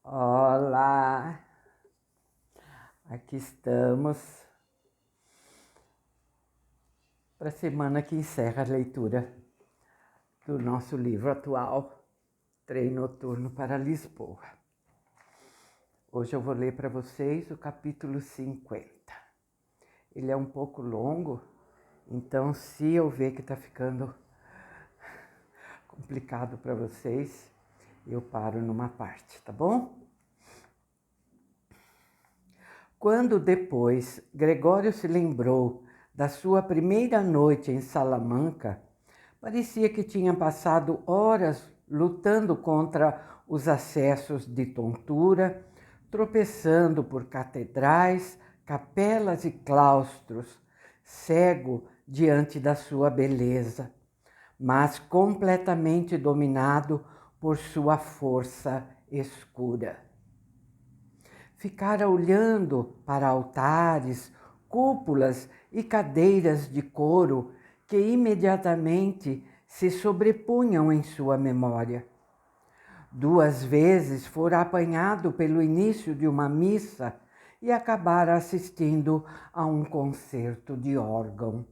Olá, aqui estamos para a semana que encerra a leitura do nosso livro atual, Trem Noturno para Lisboa. Hoje eu vou ler para vocês o capítulo 50. Ele é um pouco longo, então se eu ver que está ficando complicado para vocês, eu paro numa parte, tá bom? Quando depois Gregório se lembrou da sua primeira noite em Salamanca, parecia que tinha passado horas lutando contra os acessos de tontura, tropeçando por catedrais, capelas e claustros, cego diante da sua beleza, mas completamente dominado por sua força escura. Ficara olhando para altares, cúpulas e cadeiras de couro que imediatamente se sobrepunham em sua memória. 2 vezes fora apanhado pelo início de uma missa e acabara assistindo a um concerto de órgão.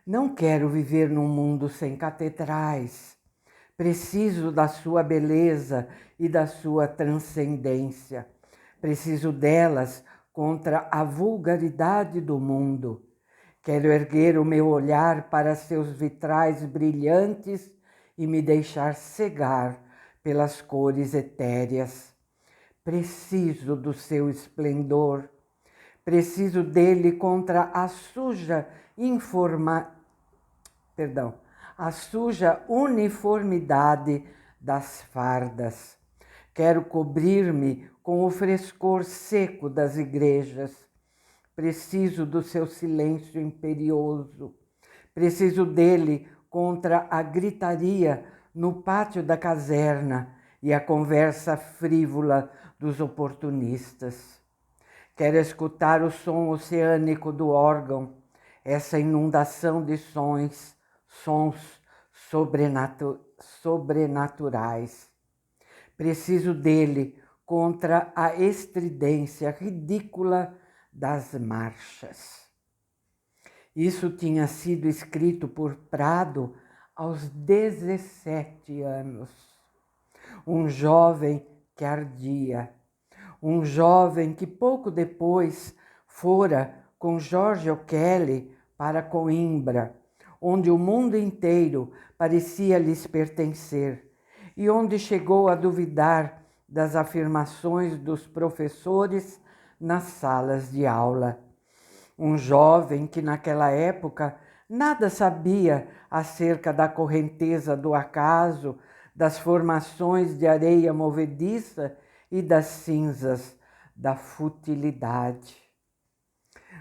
Não quero viver num mundo sem catedrais. Preciso da sua beleza e da sua transcendência. Preciso delas contra a vulgaridade do mundo. Quero erguer o meu olhar para seus vitrais brilhantes e me deixar cegar pelas cores etéreas. Preciso do seu esplendor. Preciso dele contra a suja uniformidade das fardas. Quero cobrir-me com o frescor seco das igrejas. Preciso do seu silêncio imperioso. Preciso dele contra a gritaria no pátio da caserna e a conversa frívola dos oportunistas. Quero escutar o som oceânico do órgão, essa inundação de sons sobrenaturais. Preciso dele contra a estridência ridícula das marchas. Isso tinha sido escrito por Prado aos 17 anos. Um jovem que ardia, um jovem que pouco depois fora com George O'Kelly para Coimbra, onde o mundo inteiro parecia lhes pertencer e onde chegou a duvidar das afirmações dos professores nas salas de aula. Um jovem que naquela época nada sabia acerca da correnteza do acaso, das formações de areia movediça e das cinzas da futilidade.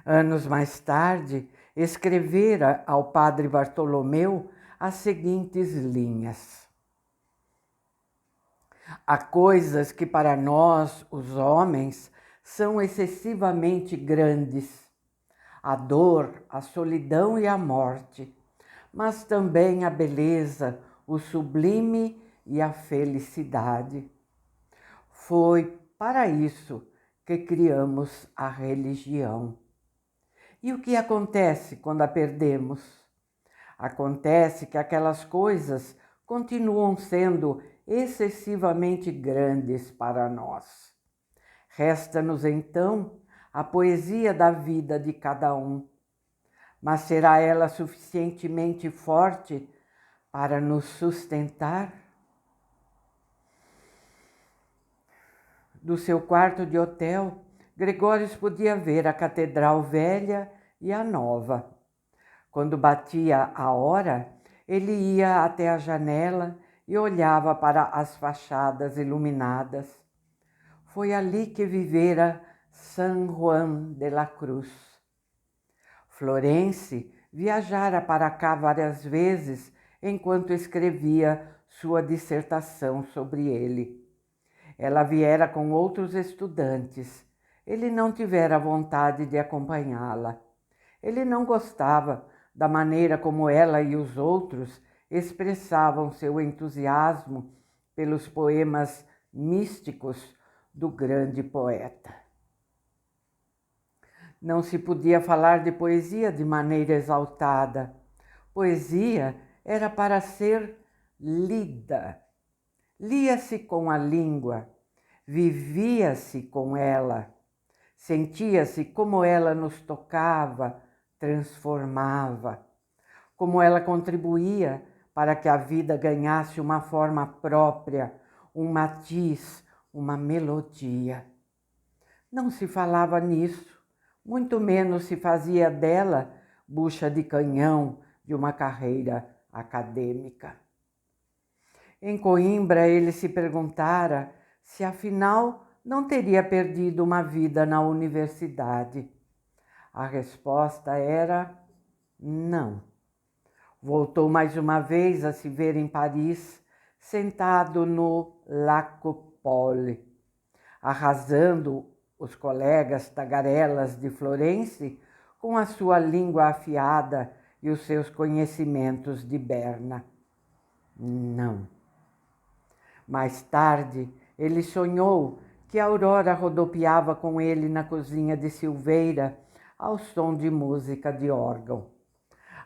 Anos mais tarde, escrevera ao padre Bartolomeu as seguintes linhas: há coisas que para nós, os homens, são excessivamente grandes. A dor, a solidão e a morte, mas também a beleza, o sublime e a felicidade. Foi para isso que criamos a religião. E o que acontece quando a perdemos? Acontece que aquelas coisas continuam sendo excessivamente grandes para nós. Resta-nos então a poesia da vida de cada um, mas será ela suficientemente forte para nos sustentar? Do seu quarto de hotel, Gregórios podia ver a catedral velha e a nova. Quando batia a hora, ele ia até a janela e olhava para as fachadas iluminadas. Foi ali que vivera San Juan de la Cruz. Florence viajara para cá várias vezes enquanto escrevia sua dissertação sobre ele. Ela viera com outros estudantes. Ele não tivera vontade de acompanhá-la. Ele não gostava da maneira como ela e os outros expressavam seu entusiasmo pelos poemas místicos do grande poeta. Não se podia falar de poesia de maneira exaltada. Poesia era para ser lida. Lia-se com a língua, vivia-se com ela, sentia-se como ela nos tocava, transformava, como ela contribuía para que a vida ganhasse uma forma própria, um matiz, uma melodia. Não se falava nisso, muito menos se fazia dela bucha de canhão de uma carreira acadêmica. Em Coimbra, ele se perguntara se afinal não teria perdido uma vida na universidade. A resposta era não. Voltou mais uma vez a se ver em Paris, sentado no Lacopole, arrasando os colegas tagarelas de Florence com a sua língua afiada e os seus conhecimentos de Berna. Não. Mais tarde, ele sonhou que Aurora rodopiava com ele na cozinha de Silveira, ao som de música de órgão.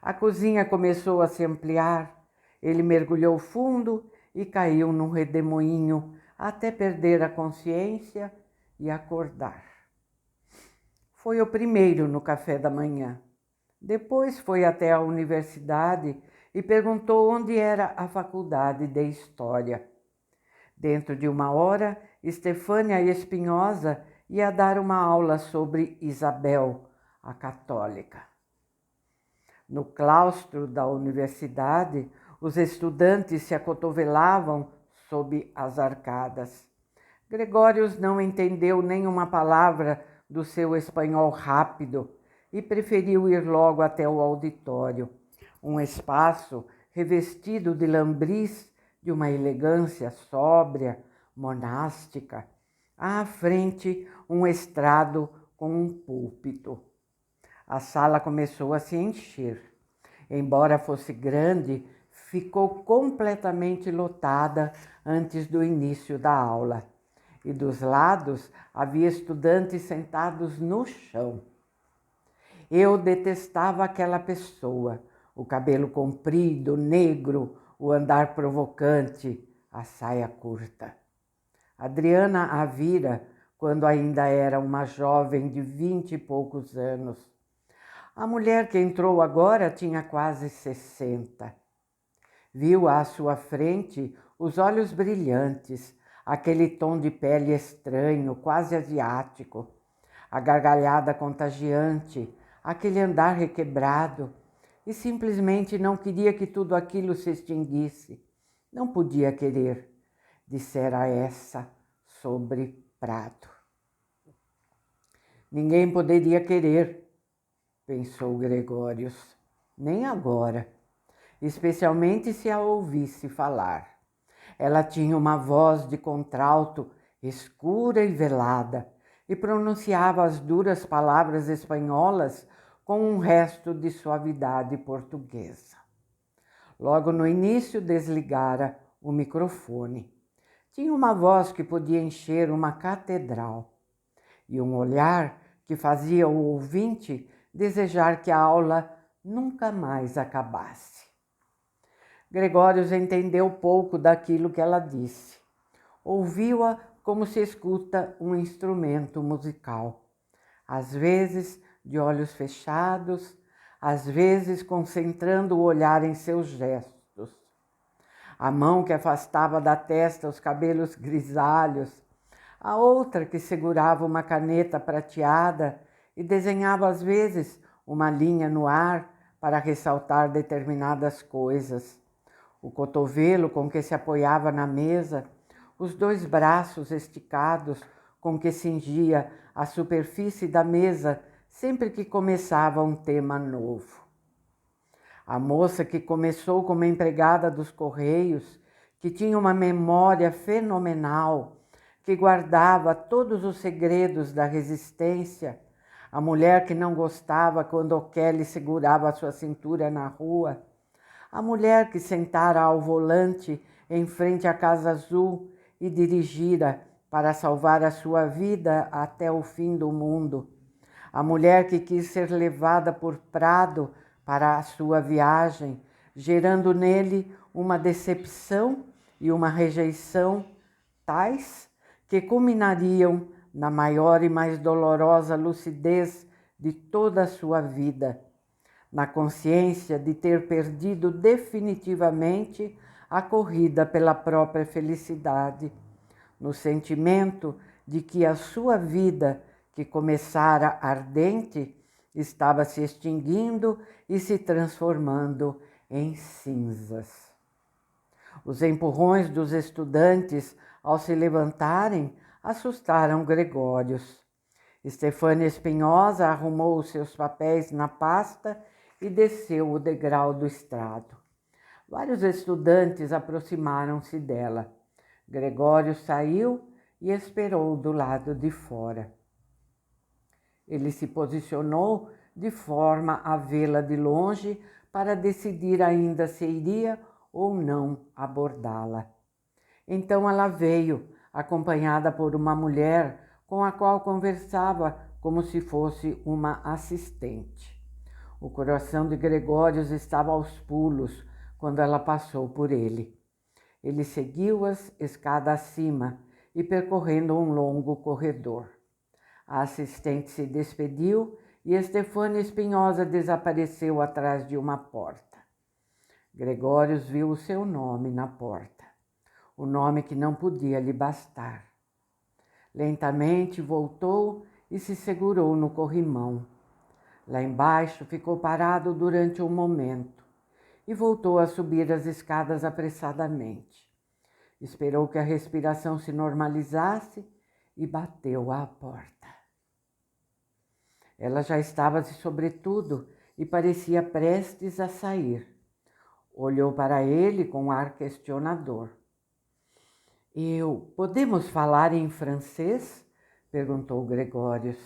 A cozinha começou a se ampliar, ele mergulhou fundo e caiu num redemoinho até perder a consciência e acordar. Foi o primeiro no café da manhã. Depois foi até a universidade e perguntou onde era a faculdade de História. Dentro de uma hora, Estefânia Espinhosa ia dar uma aula sobre Isabel, a católica. No claustro da universidade, os estudantes se acotovelavam sob as arcadas. Gregórios não entendeu nenhuma palavra do seu espanhol rápido e preferiu ir logo até o auditório, um espaço revestido de lambris de uma elegância sóbria, monástica. À frente, um estrado com um púlpito. A sala começou a se encher. Embora fosse grande, ficou completamente lotada antes do início da aula. E dos lados havia estudantes sentados no chão. Eu detestava aquela pessoa, o cabelo comprido, negro, o andar provocante, a saia curta. Adriana a vira quando ainda era uma jovem de 20 e poucos anos. A mulher que entrou agora tinha quase 60. Viu à sua frente os olhos brilhantes, aquele tom de pele estranho, quase asiático, a gargalhada contagiante, aquele andar requebrado, e simplesmente não queria que tudo aquilo se extinguisse. Não podia querer, dissera essa sobre Prado. Ninguém poderia querer, pensou Gregórios, nem agora, especialmente se a ouvisse falar. Ela tinha uma voz de contralto escura e velada e pronunciava as duras palavras espanholas com um resto de suavidade portuguesa. Logo no início desligara o microfone. Tinha uma voz que podia encher uma catedral e um olhar que fazia o ouvinte desejar que a aula nunca mais acabasse. Gregórios entendeu pouco daquilo que ela disse. Ouviu-a como se escuta um instrumento musical, às vezes de olhos fechados, às vezes concentrando o olhar em seus gestos. A mão que afastava da testa os cabelos grisalhos, a outra que segurava uma caneta prateada e desenhava às vezes uma linha no ar para ressaltar determinadas coisas. O cotovelo com que se apoiava na mesa, os dois braços esticados com que cingia a superfície da mesa sempre que começava um tema novo. A moça que começou como empregada dos Correios, que tinha uma memória fenomenal, que guardava todos os segredos da resistência, a mulher que não gostava quando o Kelly segurava a sua cintura na rua, a mulher que sentara ao volante em frente à Casa Azul e dirigira para salvar a sua vida até o fim do mundo. A mulher que quis ser levada por Prado para a sua viagem, gerando nele uma decepção e uma rejeição tais que culminariam na maior e mais dolorosa lucidez de toda a sua vida, na consciência de ter perdido definitivamente a corrida pela própria felicidade, no sentimento de que a sua vida, que começara ardente, estava se extinguindo e se transformando em cinzas. Os empurrões dos estudantes, ao se levantarem, assustaram Gregórios. Estefânia Espinhosa arrumou os seus papéis na pasta e desceu o degrau do estrado. Vários estudantes aproximaram-se dela. Gregório saiu e esperou do lado de fora. Ele se posicionou de forma a vê-la de longe para decidir ainda se iria ou não abordá-la. Então ela veio, acompanhada por uma mulher com a qual conversava como se fosse uma assistente. O coração de Gregórios estava aos pulos quando ela passou por ele. Ele seguiu-as escada acima e percorrendo um longo corredor. A assistente se despediu e Estefânia Espinhosa desapareceu atrás de uma porta. Gregórios viu o seu nome na porta, o nome que não podia lhe bastar. Lentamente voltou e se segurou no corrimão. Lá embaixo ficou parado durante um momento e voltou a subir as escadas apressadamente. Esperou que a respiração se normalizasse e bateu à porta. Ela já estava de sobretudo e parecia prestes a sair. Olhou para ele com ar questionador. Podemos falar em francês? Perguntou Gregórios.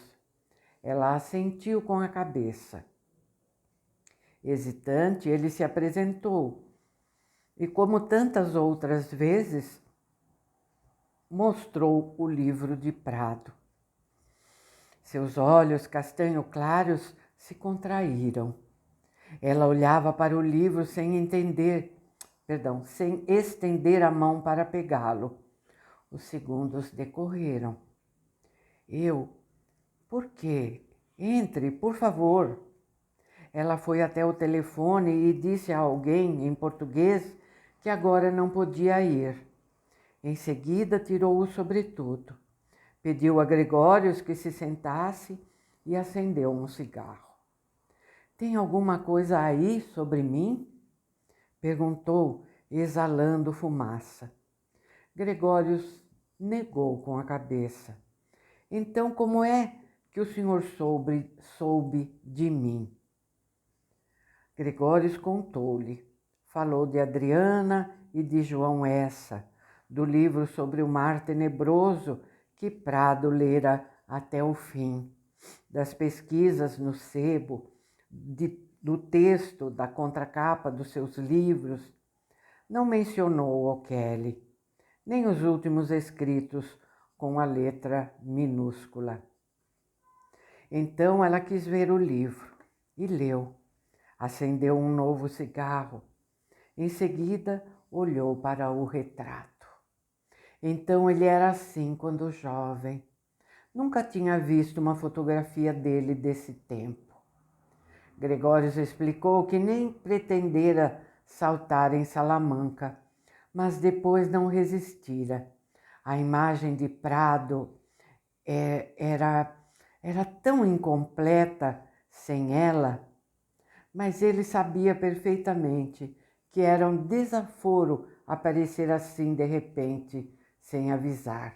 Ela assentiu com a cabeça. Hesitante, ele se apresentou e, como tantas outras vezes, mostrou o livro de Prado. Seus olhos castanho claros se contraíram. Ela olhava para o livro sem estender a mão para pegá-lo. Os segundos decorreram. Por quê? Entre, por favor. Ela foi até o telefone e disse a alguém em português que agora não podia ir. Em seguida, tirou o sobretudo. Pediu a Gregórios que se sentasse e acendeu um cigarro. Tem alguma coisa aí sobre mim? Perguntou, exalando fumaça. Gregórios negou com a cabeça. Então, como é que o senhor soube de mim? Gregórios contou-lhe. Falou de Adriana e de João Essa, do livro sobre o mar tenebroso que Prado lera até o fim, das pesquisas no sebo, do texto, da contracapa dos seus livros. Não mencionou O'Kelly, nem os últimos escritos com a letra minúscula. Então ela quis ver o livro e leu. Acendeu um novo cigarro. Em seguida, olhou para o retrato. Então ele era assim quando jovem. Nunca tinha visto uma fotografia dele desse tempo. Gregórios explicou que nem pretendera saltar em Salamanca, mas depois não resistira. A imagem de Prado era tão incompleta sem ela, mas ele sabia perfeitamente que era um desaforo aparecer assim de repente, sem avisar.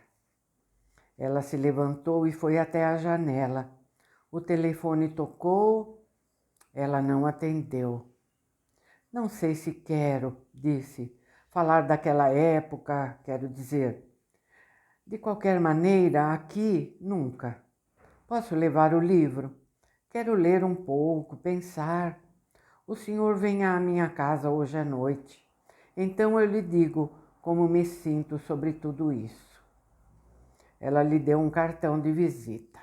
Ela se levantou e foi até a janela. O telefone tocou, ela não atendeu. Não sei se quero, disse, falar daquela época, quero dizer. De qualquer maneira, aqui, nunca. Posso levar o livro? Quero ler um pouco, pensar. O senhor vem à minha casa hoje à noite. Então eu lhe digo como me sinto sobre tudo isso. Ela lhe deu um cartão de visita.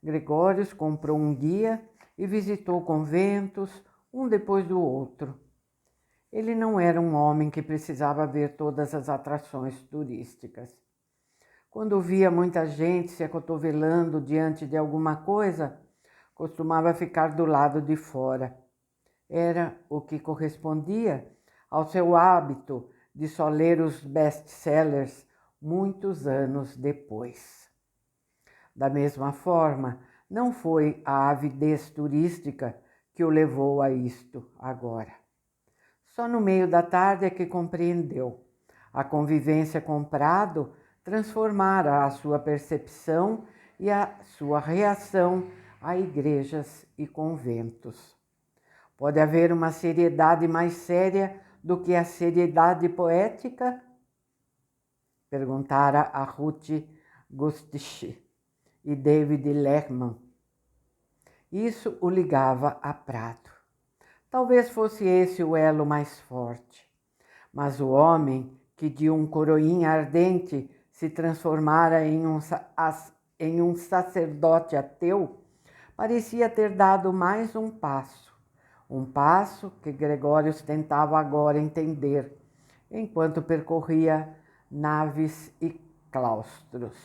Gregórios comprou um guia e visitou conventos, um depois do outro. Ele não era um homem que precisava ver todas as atrações turísticas. Quando via muita gente se acotovelando diante de alguma coisa, costumava ficar do lado de fora. Era o que correspondia ao seu hábito de só ler os best-sellers muitos anos depois. Da mesma forma, não foi a avidez turística que o levou a isto agora. Só no meio da tarde é que compreendeu. A convivência com Prado transformara a sua percepção e a sua reação a igrejas e conventos. Pode haver uma seriedade mais séria do que a seriedade poética? Perguntara a Ruth Gostich e David Lehmann. Isso o ligava a Prado. Talvez fosse esse o elo mais forte. Mas o homem que de um coroinha ardente se transformara em um sacerdote ateu, parecia ter dado mais um passo que Gregórios tentava agora entender, enquanto percorria naves e claustros.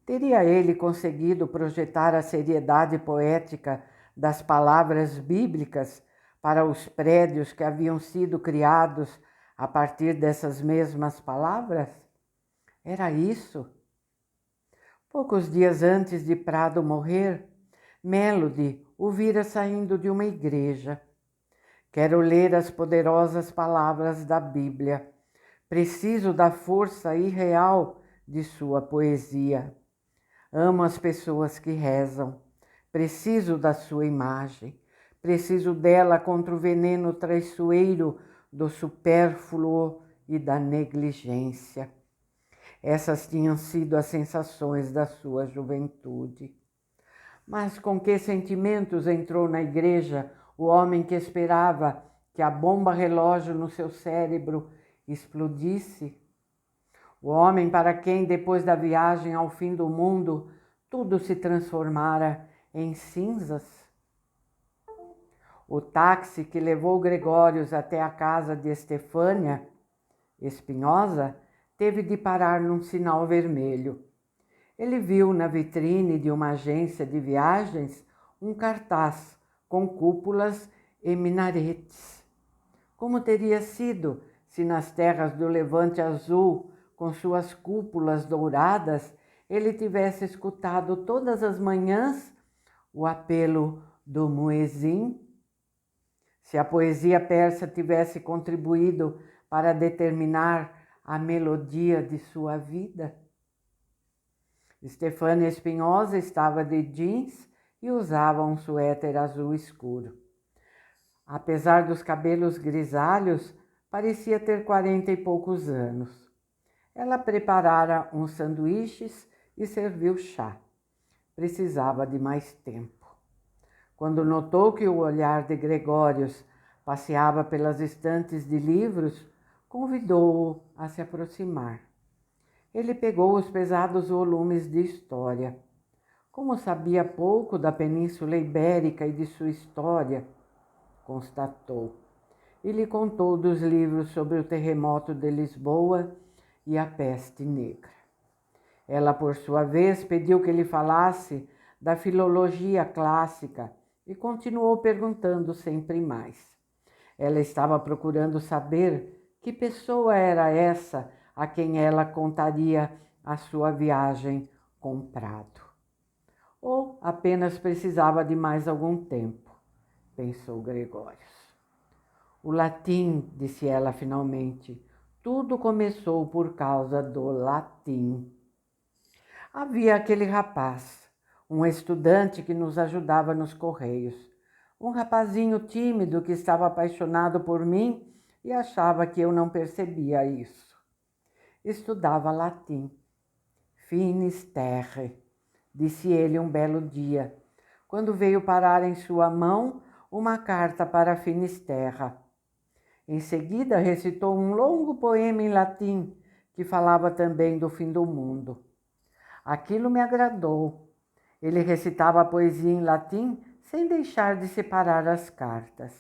Teria ele conseguido projetar a seriedade poética das palavras bíblicas para os prédios que haviam sido criados a partir dessas mesmas palavras? Era isso? Poucos dias antes de Prado morrer, Melody o vira saindo de uma igreja. Quero ler as poderosas palavras da Bíblia. Preciso da força irreal de sua poesia. Amo as pessoas que rezam. Preciso da sua imagem. Preciso dela contra o veneno traiçoeiro do supérfluo e da negligência. Essas tinham sido as sensações da sua juventude. Mas com que sentimentos entrou na igreja o homem que esperava que a bomba relógio no seu cérebro explodisse? O homem para quem, depois da viagem ao fim do mundo, tudo se transformara em cinzas? O táxi que levou Gregórios até a casa de Estefânia Espinhosa teve de parar num sinal vermelho. Ele viu na vitrine de uma agência de viagens um cartaz com cúpulas e minaretes. Como teria sido se nas terras do Levante Azul, com suas cúpulas douradas, ele tivesse escutado todas as manhãs o apelo do muezim? Se a poesia persa tivesse contribuído para determinar a melodia de sua vida? Estefânia Espinhosa estava de jeans e usava um suéter azul escuro. Apesar dos cabelos grisalhos, parecia ter 40 e poucos anos. Ela preparara uns sanduíches e serviu chá. Precisava de mais tempo. Quando notou que o olhar de Gregórios passeava pelas estantes de livros, convidou-o a se aproximar. Ele pegou os pesados volumes de história. Como sabia pouco da Península Ibérica e de sua história, constatou. E lhe contou dos livros sobre o terremoto de Lisboa e a peste negra. Ela, por sua vez, pediu que lhe falasse da filologia clássica e continuou perguntando sempre mais. Ela estava procurando saber que pessoa era essa a quem ela contaria a sua viagem com Prado. Ou apenas precisava de mais algum tempo, pensou Gregórios. O latim, disse ela finalmente, tudo começou por causa do latim. Havia aquele rapaz, um estudante que nos ajudava nos correios. Um rapazinho tímido que estava apaixonado por mim e achava que eu não percebia isso. Estudava latim. Finis terrae, disse ele um belo dia, quando veio parar em sua mão uma carta para Finisterra. Em seguida, recitou um longo poema em latim que falava também do fim do mundo. Aquilo me agradou. Ele recitava a poesia em latim sem deixar de separar as cartas.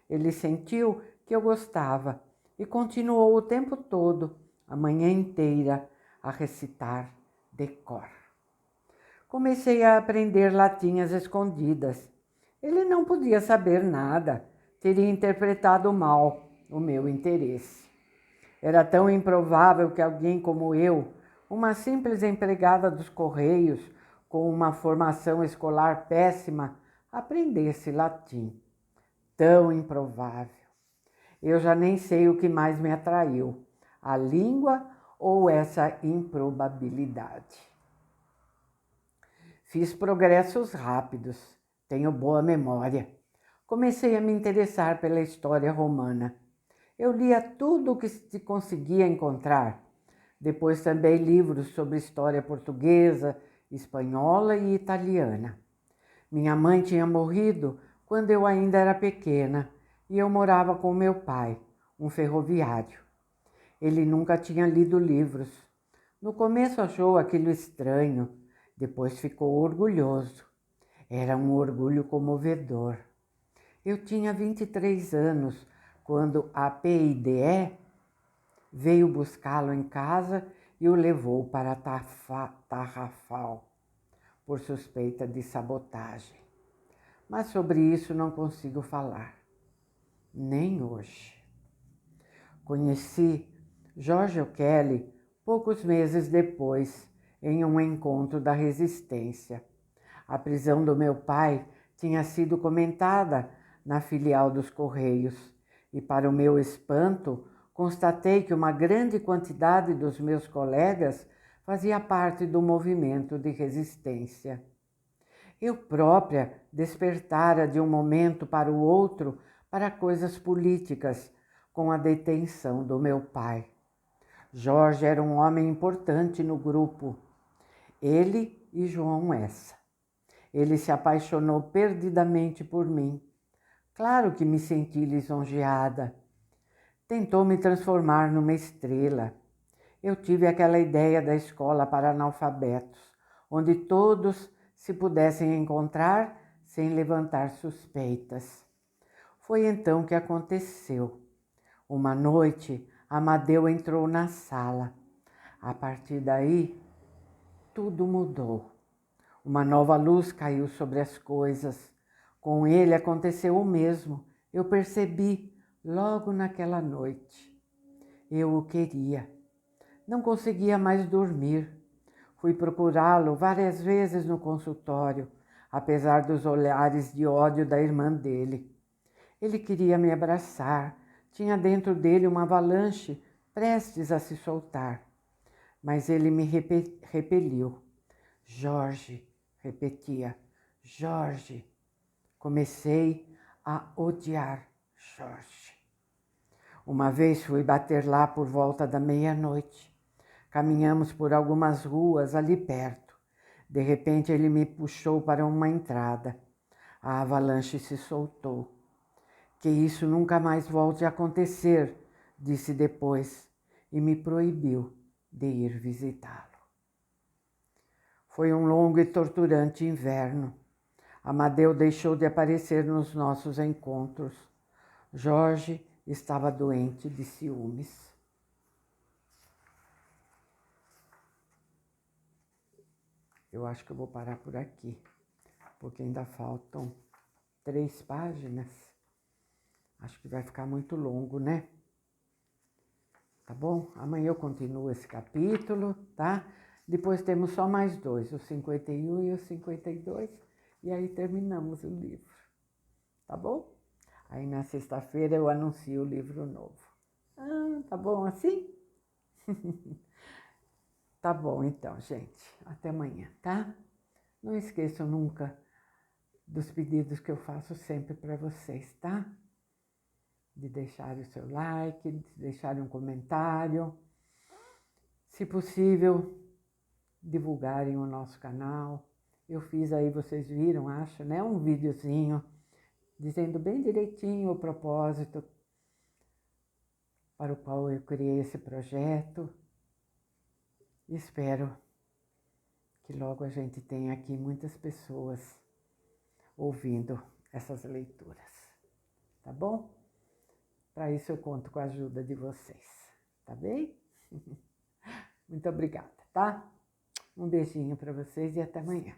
Ele sentiu que eu gostava e continuou o tempo todo, a manhã inteira, a recitar de cor. Comecei a aprender latim às escondidas. Ele não podia saber nada, teria interpretado mal o meu interesse. Era tão improvável que alguém como eu, uma simples empregada dos Correios, com uma formação escolar péssima, aprendesse latim. Tão improvável. Eu já nem sei o que mais me atraiu, a língua ou essa improbabilidade. Fiz progressos rápidos, tenho boa memória. Comecei a me interessar pela história romana. Eu lia tudo o que se conseguia encontrar. Depois também livros sobre história portuguesa, espanhola e italiana. Minha mãe tinha morrido quando eu ainda era pequena e eu morava com meu pai, um ferroviário. Ele nunca tinha lido livros. No começo achou aquilo estranho, depois ficou orgulhoso. Era um orgulho comovedor. Eu tinha 23 anos quando a PIDE veio buscá-lo em casa e o levou para Tarrafal por suspeita de sabotagem. Mas sobre isso não consigo falar, nem hoje. Conheci George O'Kelly poucos meses depois, em um encontro da resistência. A prisão do meu pai tinha sido comentada na filial dos Correios e, para o meu espanto, constatei que uma grande quantidade dos meus colegas fazia parte do movimento de resistência. Eu própria despertara de um momento para o outro para coisas políticas com a detenção do meu pai. Jorge era um homem importante no grupo, ele e João Essa. Ele se apaixonou perdidamente por mim. Claro que me senti lisonjeada. Tentou me transformar numa estrela. Eu tive aquela ideia da escola para analfabetos, onde todos se pudessem encontrar sem levantar suspeitas. Foi então que aconteceu. Uma noite, Amadeu entrou na sala. A partir daí, tudo mudou. Uma nova luz caiu sobre as coisas. Com ele aconteceu o mesmo. Eu percebi logo naquela noite. Eu o queria. Não conseguia mais dormir. Fui procurá-lo várias vezes no consultório, apesar dos olhares de ódio da irmã dele. Ele queria me abraçar. Tinha dentro dele uma avalanche prestes a se soltar. Mas ele me repeliu. Jorge, repetia, Jorge. Comecei a odiar Jorge. Uma vez fui bater lá por volta da meia-noite. Caminhamos por algumas ruas ali perto. De repente ele me puxou para uma entrada. A avalanche se soltou. Que isso nunca mais volte a acontecer, disse depois, e me proibiu de ir visitá-lo. Foi um longo e torturante inverno. Amadeu deixou de aparecer nos nossos encontros. Jorge estava doente de ciúmes. Eu acho que eu vou parar por aqui, porque ainda faltam 3 páginas. Acho que vai ficar muito longo, né? Tá bom? Amanhã eu continuo esse capítulo, tá? Depois temos só mais 2, o 51 e o 52, e aí terminamos o livro, tá bom? Aí na sexta-feira eu anuncio o livro novo. Ah, tá bom assim? Tá bom então, gente. Até amanhã, tá? Não esqueçam nunca dos pedidos que eu faço sempre para vocês, tá? De deixar o seu like, de deixar um comentário. Se possível, divulgarem o nosso canal. Eu fiz aí, vocês viram, acho, né? Um videozinho dizendo bem direitinho o propósito para o qual eu criei esse projeto. E espero que logo a gente tenha aqui muitas pessoas ouvindo essas leituras, tá bom? Para isso eu conto com a ajuda de vocês, tá bem? Muito obrigada, tá? Um beijinho para vocês e até amanhã.